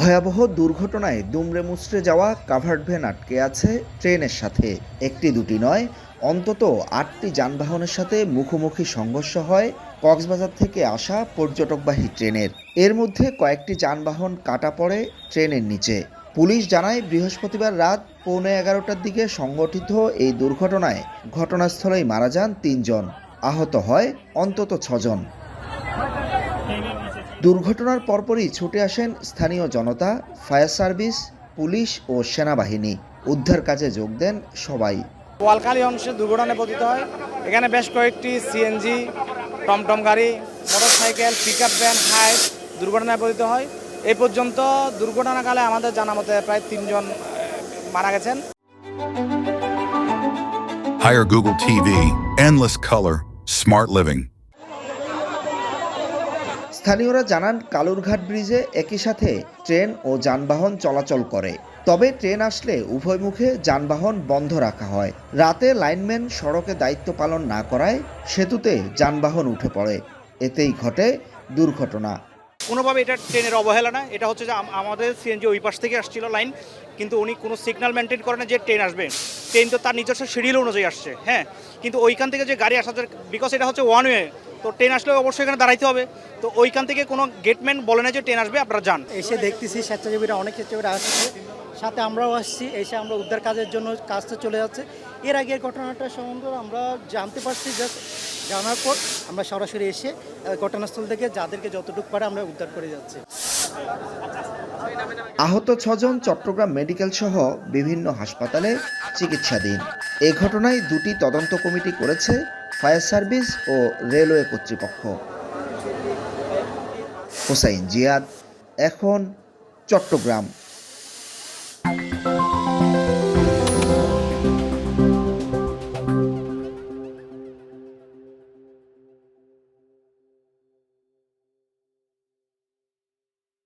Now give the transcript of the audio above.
ভয়াবহ দুর্ঘটনায় দুমড়ে মুচড়ে যাওয়া কাভার্ড ভ্যান আটকে আছে ট্রেনের সাথে। একটি দুটি নয়, অন্তত ৮টি যানবাহনের সাথে মুখোমুখি সংঘর্ষ হয় কক্সবাজার থেকে আসা পর্যটকবাহী ট্রেনের। এর মধ্যে কয়েকটি যানবাহন কাটা পড়ে ট্রেনের নিচে। পুলিশ জানায়, বৃহস্পতিবার রাত 11:15টার দিকে সংঘটিত এই দুর্ঘটনায় ঘটনাস্থলেই মারা যান ৩ জন, আহত হয় অন্তত ৬ জন। দুর্ঘটনার পরপরই ছুটে আসেন স্থানীয় জনতা, ফায়ার সার্ভিস, পুলিশ ও সেনাবাহিনী। উদ্ধার কাজে যোগ দেন সবাই। বোয়ালখালী অংশে দুর্ঘটনায় পতিত হয়। এখানে বেশ কয়েকটি সিএনজি, টমটম গাড়ি, মোটরসাইকেল, পিকআপ ভ্যান, হাইস দুর্ঘটনায় পতিত হয়। এই পর্যন্ত দুর্ঘটনাকালে আমাদের জানা মতে প্রায় ৩ জন মারা গেছেন। Hire Google TV, endless color, smart living. স্থানীয়রা জানান, কালুরঘাট ব্রিজে একই সাথে ট্রেন ও যানবাহন চলাচল করে। তবে ট্রেন আসলে উভয় মুখে যানবাহন বন্ধ রাখা হয়। রাতে লাইনম্যান সড়কে দায়িত্ব পালন না করায় সেতুতে যানবাহন উঠে পড়ে। এতেই ঘটে দুর্ঘটনা। কোনোভাবে এটা ট্রেনের অবহেলা না, এটা হচ্ছে যে আমাদের সিএনজি ওই পাশ থেকে আসছিল লাইন, কিন্তু উনি কোনো সিগন্যাল মেনটেন করে না যে ট্রেন আসবে। ট্রেন তো তার নিজস্ব শিডিউল অনুযায়ী আসছে, হ্যাঁ, কিন্তু ওইখান থেকে যে গাড়ি আসা, বিকজ এটা হচ্ছে ওয়ান ওয়ে, তো ট্রেন আসলে অবশ্যই এখানে দাঁড়াইতে হবে। তো ওইখান থেকে কোনো গেটম্যান বলে না যে ট্রেন আসবে, আপনারা যান। এসে দেখতেছি স্বেচ্ছাসেবীরা, অনেক স্বেচ্ছাসেবীরা আসছে, সাথে আমরাও আসছি। এসে আমরা উদ্ধার কাজের জন্য কাজটা চলে যাচ্ছে। এর আগের ঘটনাটা সম্বন্ধে আমরা জানতে পারছি, জাস্ট জানার পর আমরা সরাসরি এসে ঘটনাস্থল থেকে যাদেরকে যতটুকু পারে আমরা উদ্ধার করে যাচ্ছি। আহত ৬ জন চট্টগ্রাম মেডিকেল সহ বিভিন্ন হাসপাতালে চিকিৎসাধীন। এ ঘটনায় ২টি তদন্ত কমিটি করেছে ফায়ার সার্ভিস ও রেলওয়ে কর্তৃপক্ষ। হোসাইন জিয়াদ, এখন, চট্টগ্রাম।